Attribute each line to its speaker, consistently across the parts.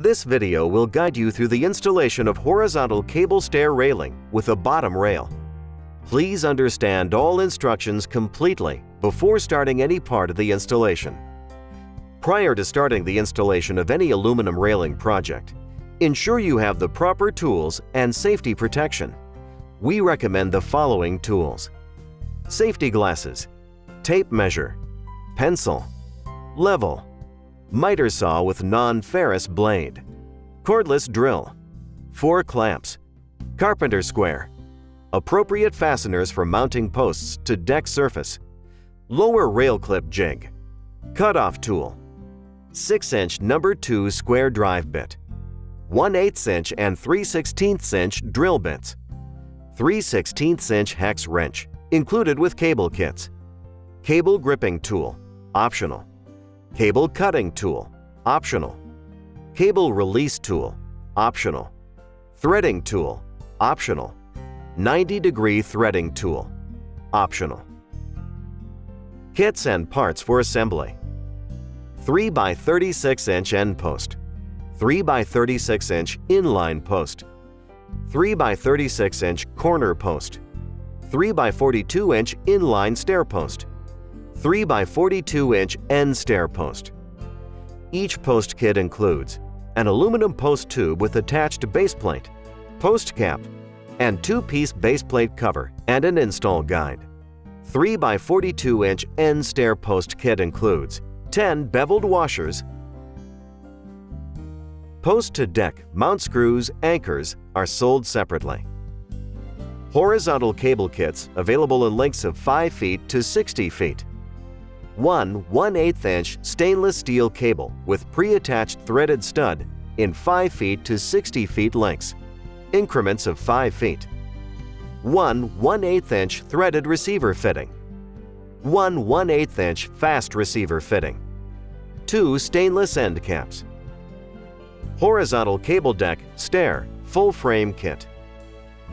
Speaker 1: This video will guide you through the installation of horizontal cable stair railing with a bottom rail. Please understand all instructions completely before starting any part of the installation. Prior to starting the installation of any aluminum railing project, ensure you have the proper tools and safety protection. We recommend the following tools: safety glasses, tape measure, pencil, level, miter saw with non-ferrous blade, cordless drill, 4 clamps, carpenter square, appropriate fasteners for mounting posts to deck surface, lower rail clip jig, cutoff tool, 6-inch number 2 square drive bit, 1/8 inch and 3/16 inch drill bits, 3/16 inch hex wrench, included with cable kits, cable gripping tool, optional, cable cutting tool, optional, cable release tool, optional, threading tool, optional, 90-degree threading tool, optional. Kits and parts for assembly: 3x36-inch end post, 3x36-inch inline post, 3x36-inch corner post, 3x42-inch inline stair post, 3x42-inch end stair post. Each post kit includes an aluminum post tube with attached base plate, post cap, and 2-piece base plate cover and an install guide. 3x42-inch end stair post kit includes 10 beveled washers. Post to deck mount screws, anchors are sold separately. Horizontal cable kits available in lengths of 5 feet to 60 feet. 1/1/8 inch stainless steel cable with pre-attached threaded stud in 5 feet to 60 feet lengths, increments of 5 feet. 1/1/8 inch threaded receiver fitting. 1/1/8 inch fast receiver fitting. 2 stainless end caps. Horizontal cable deck stair full frame kit.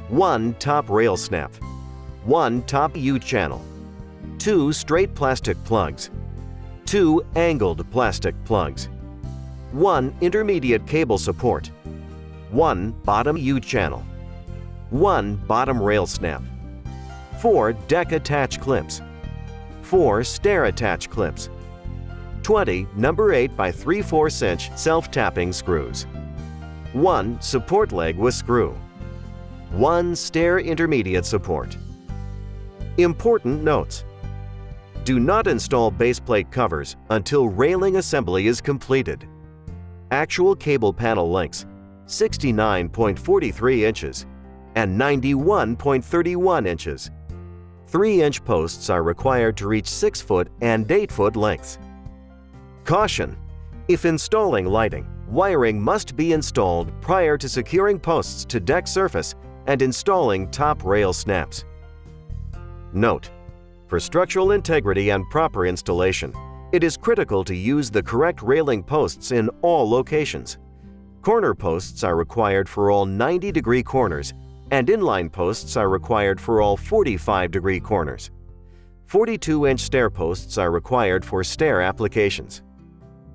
Speaker 1: 1 top rail snap. 1 top U-channel. 2 straight plastic plugs, 2 angled plastic plugs, 1 intermediate cable support, 1 bottom U-channel, 1 bottom rail snap, 4 deck attach clips, 4 stair attach clips, 20 number 8x3/4 inch self-tapping screws, 1 support leg with screw, 1 stair intermediate support. Important notes: do not install base plate covers until railing assembly is completed. Actual cable panel lengths 69.43 inches and 91.31 inches. 3-inch posts are required to reach 6-foot and 8-foot lengths. Caution: if installing lighting, wiring must be installed prior to securing posts to deck surface and installing top rail snaps. Note: for structural integrity and proper installation, it is critical to use the correct railing posts in all locations. Corner posts are required for all 90-degree corners, and inline posts are required for all 45-degree corners. 42-inch stair posts are required for stair applications.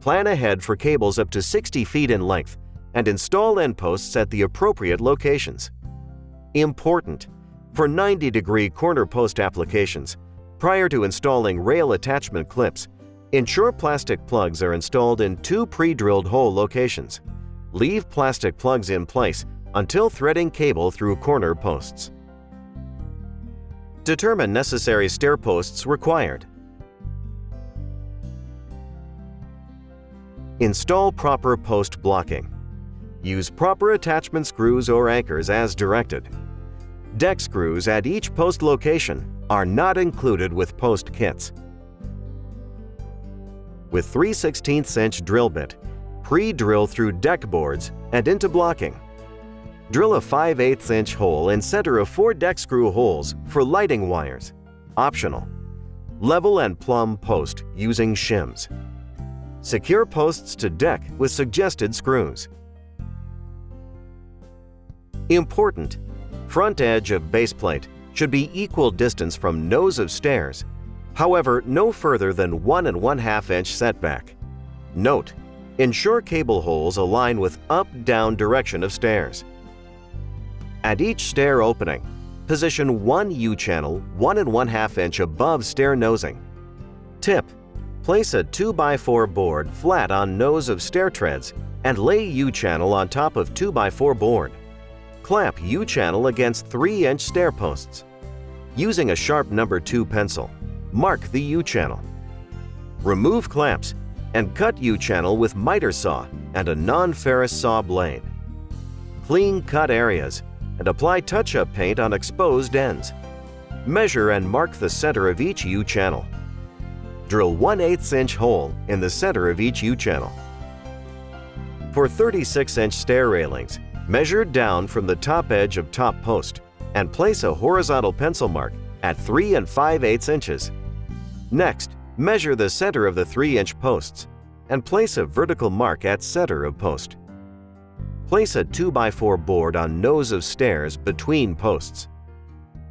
Speaker 1: Plan ahead for cables up to 60 feet in length and install end posts at the appropriate locations. Important: for 90-degree corner post applications, prior to installing rail attachment clips, ensure plastic plugs are installed in 2 pre-drilled hole locations. Leave plastic plugs in place until threading cable through corner posts. Determine necessary stair posts required. Install proper post blocking. Use proper attachment screws or anchors as directed. Deck screws at each post location are not included with post kits. With 3/16 inch drill bit, pre-drill through deck boards and into blocking. Drill a 5/8 inch hole in center of 4 deck screw holes for lighting wires, optional. Level and plumb post using shims. Secure posts to deck with suggested screws. Important: front edge of base plate should be equal distance from nose of stairs, however no further than 1 1/2 inch setback. Note: Ensure cable holes align with up-down direction of stairs. At each stair opening, position one U-channel 1 1/2 inch above stair nosing. Tip: place a 2x4 board flat on nose of stair treads and lay U-channel on top of 2x4 board. Clamp U-channel against 3-inch stair posts. Using a sharp number 2 pencil, mark the U-channel. Remove clamps and cut U-channel with miter saw and a non-ferrous saw blade. Clean cut areas and apply touch-up paint on exposed ends. Measure and mark the center of each U-channel. Drill 1/8 inch hole in the center of each U-channel. For 36-inch stair railings, measure down from the top edge of top post and place a horizontal pencil mark at 3 5/8 inches. Next, measure the center of the 3-inch posts and place a vertical mark at center of post. Place a 2x4 board on nose of stairs between posts.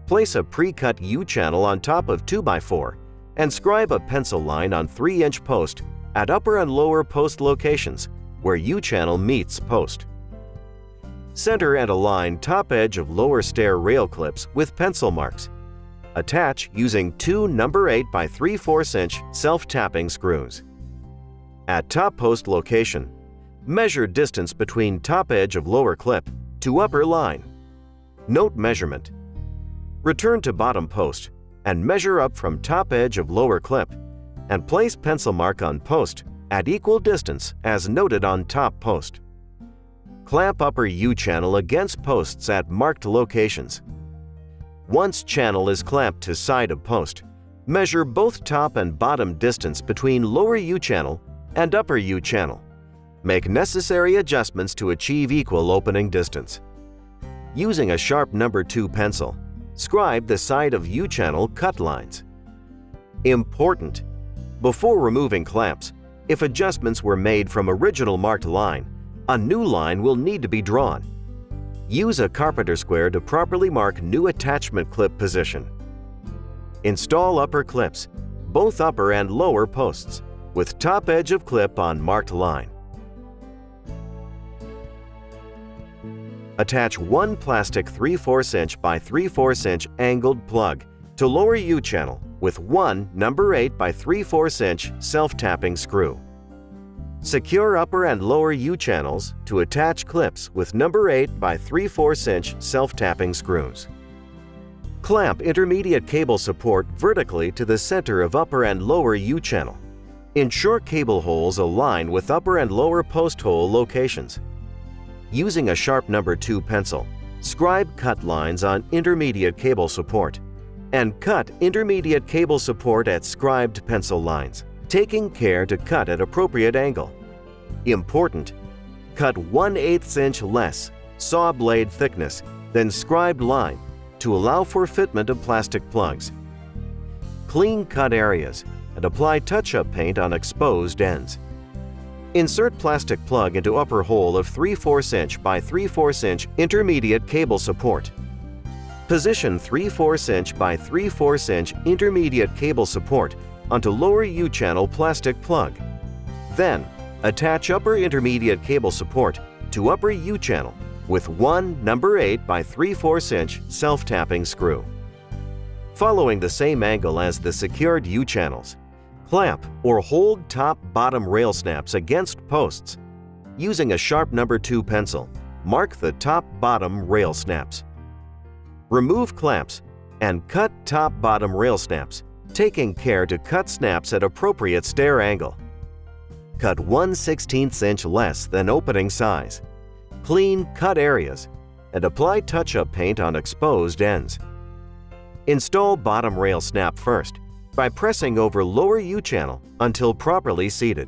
Speaker 1: Place a pre-cut U-channel on top of 2x4 and scribe a pencil line on 3-inch post at upper and lower post locations where U-channel meets post. Center and align top edge of lower stair rail clips with pencil marks. Attach using two number 8 by 3/4 inch self-tapping screws. At top post location, measure distance between top edge of lower clip to upper line. Note measurement. Return to bottom post and measure up from top edge of lower clip and place pencil mark on post at equal distance as noted on top post. Clamp upper U-channel against posts at marked locations. Once channel is clamped to side of post, measure both top and bottom distance between lower U-channel and upper U-channel. Make necessary adjustments to achieve equal opening distance. Using a sharp number 2 pencil, scribe the side of U-channel cut lines. Important: before removing clamps, if adjustments were made from original marked line, a new line will need to be drawn. Use a carpenter square to properly mark new attachment clip position. Install upper clips, both upper and lower posts, with top edge of clip on marked line. Attach one plastic 3/4 inch by 3/4 inch angled plug to lower U-channel with one number 8 by 3/4 inch self-tapping screw. Secure upper and lower U-channels to attach clips with number 8 by 3/4 inch self-tapping screws. Clamp intermediate cable support vertically to the center of upper and lower U-channel. Ensure cable holes align with upper and lower post hole locations. Using a sharp number 2 pencil, scribe cut lines on intermediate cable support and cut intermediate cable support at scribed pencil lines, taking care to cut at appropriate angle. Important: cut 1/8 inch less saw blade thickness than scribed line to allow for fitment of plastic plugs. Clean cut areas and apply touch-up paint on exposed ends. Insert plastic plug into upper hole of 3/4 inch by 3/4 inch intermediate cable support. Position 3/4 inch by 3/4 inch intermediate cable support onto lower U-channel plastic plug. Then, attach upper intermediate cable support to upper U-channel with one number 8 by 3/4 inch self-tapping screw. Following the same angle as the secured U-channels, clamp or hold top-bottom rail snaps against posts. Using a sharp number 2 pencil, mark the top-bottom rail snaps. Remove clamps and cut top-bottom rail snaps, taking care to cut snaps at appropriate stair angle. Cut 1/16 inch less than opening size. Clean cut areas and apply touch-up paint on exposed ends. Install bottom rail snap first by pressing over lower U-channel until properly seated.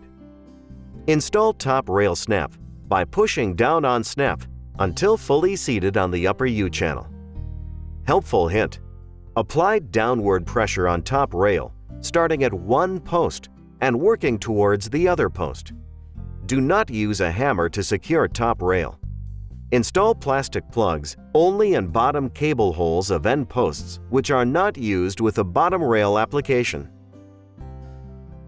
Speaker 1: Install top rail snap by pushing down on snap until fully seated on the upper U-channel. Helpful hint: apply downward pressure on top rail, starting at one post and working towards the other post. Do not use a hammer to secure top rail. Install plastic plugs only in bottom cable holes of end posts which are not used with a bottom rail application.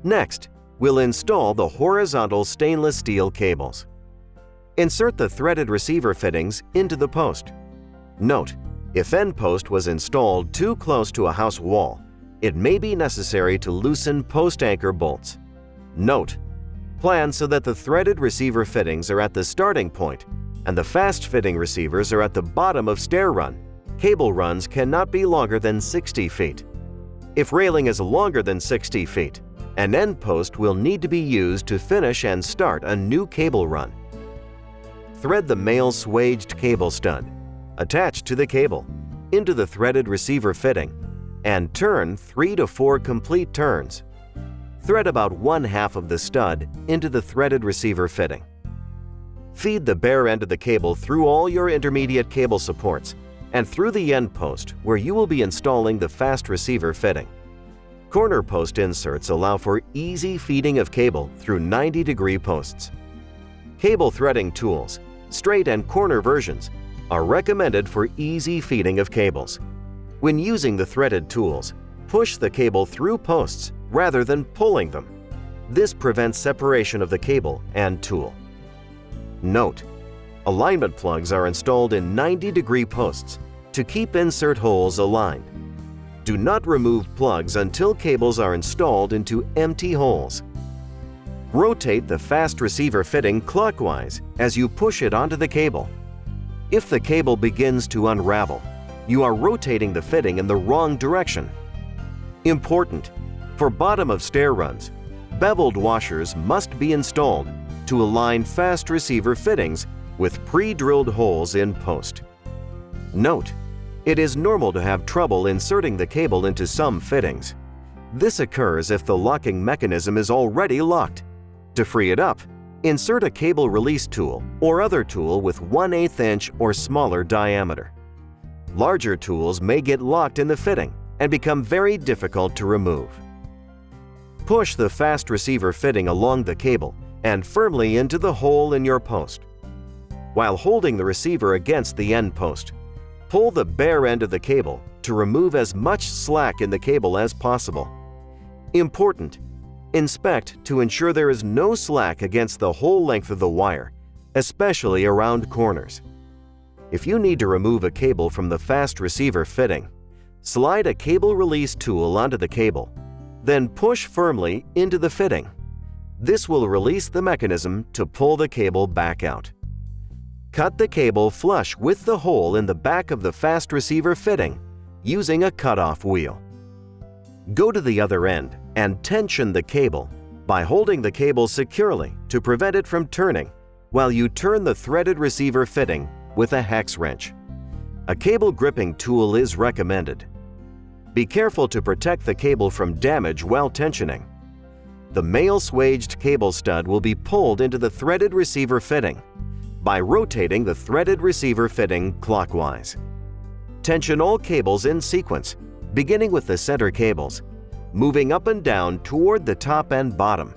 Speaker 1: Next, we'll install the horizontal stainless steel cables. Insert the threaded receiver fittings into the post. Note, if end post was installed too close to a house wall, it may be necessary to loosen post anchor bolts. Note, plan so that the threaded receiver fittings are at the starting point and the fast fitting receivers are at the bottom of stair run. Cable runs cannot be longer than 60 feet. If railing is longer than 60 feet, an end post will need to be used to finish and start a new cable run. Thread the male swaged cable stud, attached to the cable, into the threaded receiver fitting, and turn 3 to 4 complete turns. Thread about 1/2 of the stud into the threaded receiver fitting. Feed the bare end of the cable through all your intermediate cable supports and through the end post where you will be installing the fast receiver fitting. Corner post inserts allow for easy feeding of cable through 90-degree posts. Cable threading tools, straight and corner versions, are recommended for easy feeding of cables. When using the threaded tools, push the cable through posts rather than pulling them. This prevents separation of the cable and tool. Note, alignment plugs are installed in 90-degree posts to keep insert holes aligned. Do not remove plugs until cables are installed into empty holes. Rotate the fast receiver fitting clockwise as you push it onto the cable. If the cable begins to unravel, you are rotating the fitting in the wrong direction. Important: for bottom of stair runs, beveled washers must be installed to align fast receiver fittings with pre-drilled holes in post. Note, it is normal to have trouble inserting the cable into some fittings. This occurs if the locking mechanism is already locked. To free it up, insert a cable release tool or other tool with 1/8 inch or smaller diameter. Larger tools may get locked in the fitting and become very difficult to remove. Push the fast receiver fitting along the cable and firmly into the hole in your post. While holding the receiver against the end post, pull the bare end of the cable to remove as much slack in the cable as possible. Important: inspect to ensure there is no slack against the whole length of the wire, especially around corners. If you need to remove a cable from the fast receiver fitting, slide a cable release tool onto the cable, then push firmly into the fitting. This will release the mechanism to pull the cable back out. Cut the cable flush with the hole in the back of the fast receiver fitting using a cutoff wheel. Go to the other end and tension the cable by holding the cable securely to prevent it from turning while you turn the threaded receiver fitting with a hex wrench. A cable gripping tool is recommended. Be careful to protect the cable from damage while tensioning. The male swaged cable stud will be pulled into the threaded receiver fitting by rotating the threaded receiver fitting clockwise. Tension all cables in sequence, beginning with the center cables, moving up and down toward the top and bottom.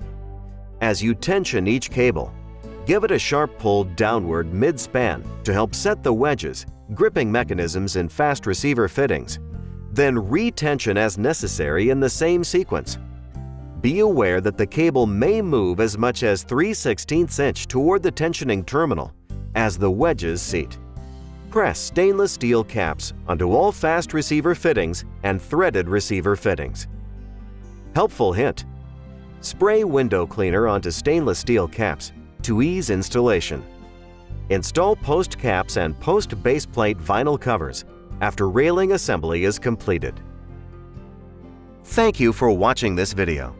Speaker 1: As you tension each cable, give it a sharp pull downward mid-span to help set the wedges, gripping mechanisms in fast receiver fittings. Then retension as necessary in the same sequence. Be aware that the cable may move as much as 3/16 inch toward the tensioning terminal as the wedges seat. Press stainless steel caps onto all fast receiver fittings and threaded receiver fittings. Helpful hint: spray window cleaner onto stainless steel caps to ease installation. Install post caps and post base plate vinyl covers after railing assembly is completed. Thank you for watching this video.